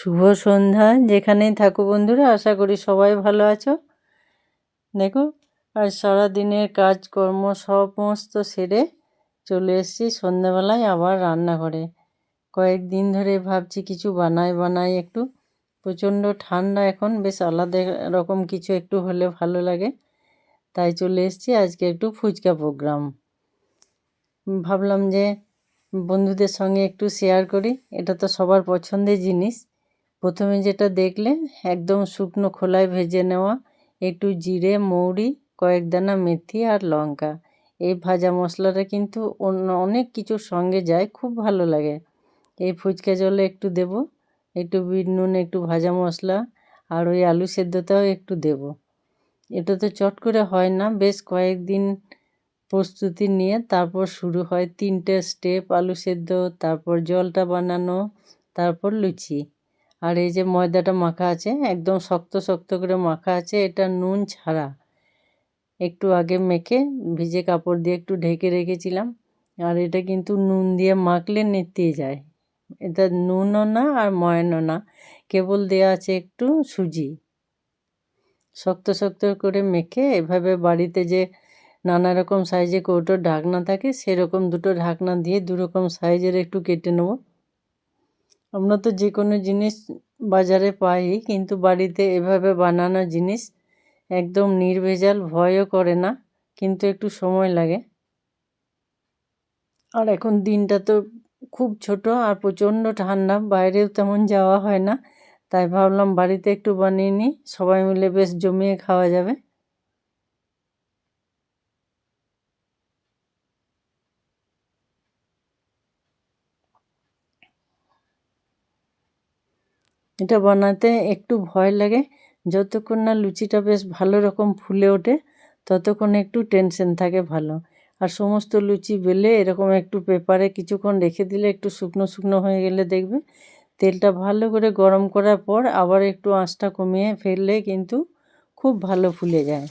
শুভ সন্ধ্যা। যেখানেই থাকো বন্ধুরা, আশা করি সবাই ভালো আছো। দেখো, আর সারাদিনের কাজকর্ম সমস্ত সেরে চলে এসেছি সন্ধ্যাবেলায় আবার রান্নাঘরে। কয়েকদিন ধরে ভাবছি কিছু বানাই একটু। প্রচণ্ড ঠান্ডা এখন, বেশ আলাদা রকম কিছু একটু হলে ভালো লাগে। তাই চলে এসেছি আজকে একটু ফুচকা প্রোগ্রাম। ভাবলাম যে বন্ধুদের সঙ্গে একটু শেয়ার করি। এটা তো সবার পছন্দের জিনিস। প্রথমে যেটা দেখলে, একদম শুকনো খোলায় ভেজে নেওয়া একটু জিরে, মৌরি, কয়েক দানা মেথি আর লঙ্কা। এই ভাজা মশলাটা কিন্তু অনেক কিছুর সঙ্গে যায়, খুব ভালো লাগে। এই ফুচকা জলে একটু দেব, একটু বিট নুন, একটু ভাজা মশলা, আর ওই আলু সেদ্ধটাও একটু দেব। এটা তো চট করে হয় না, বেশ কয়েকদিন প্রস্তুতি নিয়ে তারপর শুরু হয় 3টে স্টেপ: আলু সেদ্ধ, তারপর জলটা বানানো, তারপর লুচি। আর এই যে ময়দাটা মাখা আছে, একদম শক্ত শক্ত করে মাখা আছে, এটা নুন ছাড়া। একটু আগে মেখে ভিজে কাপড় দিয়ে একটু ঢেকে রেখেছিলাম। আর এটা কিন্তু নুন দিয়ে মাখলে নেতিয়ে যায়। এটা নুনও না আর ময়ানও না, কেবল দেওয়া আছে একটু সুজি। শক্ত শক্ত করে মেখে এভাবে বাড়িতে যে নানা রকম সাইজে কৌটোর ঢাকনা থাকে, সেরকম দুটো ঢাকনা দিয়ে দুরকম সাইজের একটু কেটে নেব। আমরা তো যে কোনো জিনিস বাজারে পাই, কিন্তু বাড়িতে এভাবে বানানো জিনিস একদম নির্ভেজাল, ভয়ও করে না, কিন্তু একটু সময় লাগে। আর এখন দিনটা তো খুব ছোট আর প্রচণ্ড ঠান্ডা, বাইরেও তেমন যাওয়া হয় না। তাই ভাবলাম বাড়িতে একটু বানিয়ে নিই, সবাই মিলে বেশ জমিয়ে খাওয়া যাবে। এটা বানাতে একটু ভয় লাগে। যতক্ষণ না লুচিটা বেশ ভালো রকম ফুলে ওঠে, ততক্ষণ একটু টেনশন থাকে ভালো। আর সমস্ত লুচি বেলে এরকম একটু পেপারে কিছুক্ষণ রেখে দিলে, একটু শুকনো শুকনো হয়ে গেলে দেখবে তেলটা ভালো করে গরম করার পর আবার একটু আঁচটা কমিয়ে ফেললে কিন্তু খুব ভালো ফুলে যায়।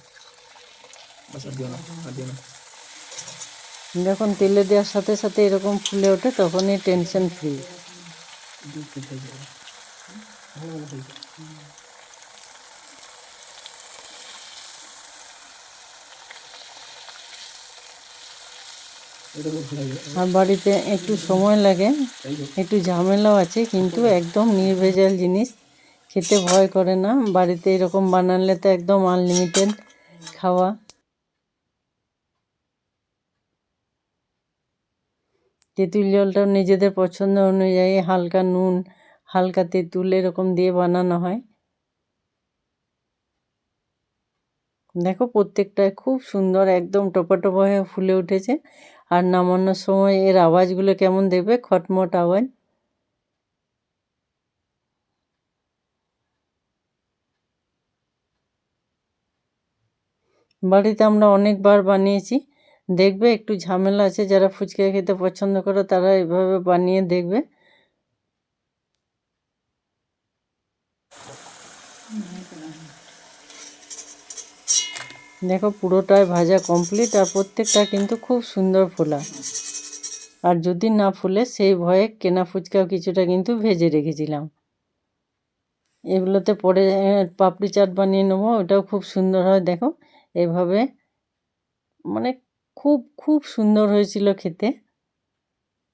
যখন তেলে দেওয়ার সাথে সাথে এরকম ফুলে ওঠে, তখনই টেনশন ফ্রি। আর বাড়িতে একটু সময় লাগে, একটু ঝামেলাও আছে, কিন্তু একদম নির্ভেজাল জিনিস, খেতে ভয় করে না। বাড়িতে এরকম বানালে তো একদম আনলিমিটেড খাওয়া। তেঁতুল জলটাও নিজেদের পছন্দ অনুযায়ী হালকা নুন, হালকা তেঁতুল এরকম দিয়ে বানানো হয়। দেখো, প্রত্যেকটায় খুব সুন্দর একদম টোপা টোপা হয়ে ফুলে উঠেছে। আর নামানোর সময় এর আওয়াজগুলো কেমন দেখবে, খটমট আওয়াজ। বাড়িতে আমরা অনেকবার বানিয়েছি। দেখবে একটু ঝামেলা আছে, যারা ফুচকা খেতে পছন্দ করো তারা এভাবে বানিয়ে দেখবে। দেখো, পুরোটাই ভাজা কমপ্লিট, আর প্রত্যেকটা কিন্তু খুব সুন্দর ফোলা। আর যদি না ফুলে, সেই ভয়ে কেনা ফুচকাও কিছুটা কিন্তু ভেজে রেখেছিলাম। এগুলোতে পরে পাপড়ি চাট বানিয়ে নেবো, ওটাও খুব সুন্দর হয়। দেখো এভাবে, মানে খুব খুব সুন্দর হয়েছিল খেতে।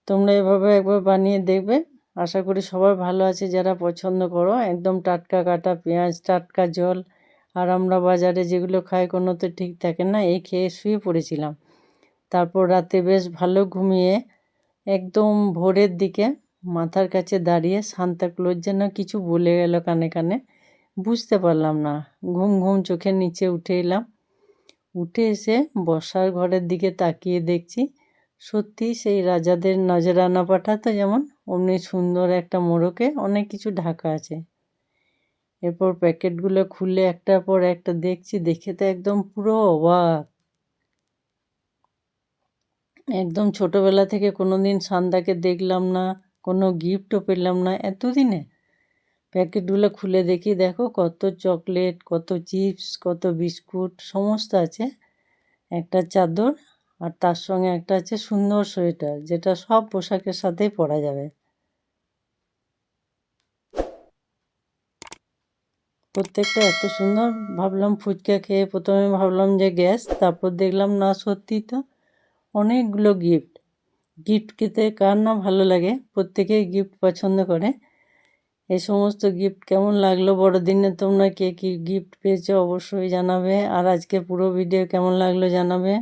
তোমরা এভাবে একবার বানিয়ে দেখবে। আশা করি সবাই ভালো আছে, যারা পছন্দ করো। একদম টাটকা কাটা পেঁয়াজ, টাটকা জল। আর আমরা বাজারে যেগুলো খাই, কোনো তো ঠিক থাকে না। এই খেয়ে শুয়ে পড়েছিলাম। তারপর রাতে বেশ ভালো ঘুমিয়ে একদম ভোরের দিকে মাথার কাছে দাঁড়িয়ে সান্তাক্লজ যেন কিছু বলে গেল কানে কানে, বুঝতে পারলাম না। ঘুম ঘুম চোখের নিচে উঠে এলাম। উঠে এসে বসার ঘরের দিকে তাকিয়ে দেখছি, সত্যি সেই রাজাদের নজরানা পাঠাতো যেমন, অমনি সুন্দর একটা মোড়কে অনেক কিছু ঢাকা আছে। এরপর প্যাকেটগুলো খুলে একটার পর একটা দেখছি, দেখে তো একদম পুরো অবাক। একদম ছোটোবেলা থেকে কোনো দিন সান্তাকে দেখলাম না, কোনো গিফটও পেলাম না এতদিনে। প্যাকেটগুলো খুলে দেখি, দেখো কত চকলেট, কত চিপস, কত বিস্কুট সমস্ত আছে। একটা চাদর, আর তার সঙ্গে একটা আছে সুন্দর সোয়েটার, যেটা সব পোশাকের সাথেই পরা যাবে। প্রত্যেকটা এত সুন্দর। ভাবলাম ফুচকা খেয়ে প্রথমে ভাবলাম যে গ্যাস, তারপর দেখলাম না, সত্যি তো অনেকগুলো গিফট। গিফট খেতে কার না ভালো লাগে, প্রত্যেকেই গিফট পছন্দ করে। এই সমস্ত গিফট কেমন লাগলো বড়দিনে, তোমরা কে কী গিফট পেয়েছো অবশ্যই জানাবে। আর আজকে পুরো ভিডিও কেমন লাগলো জানাবে।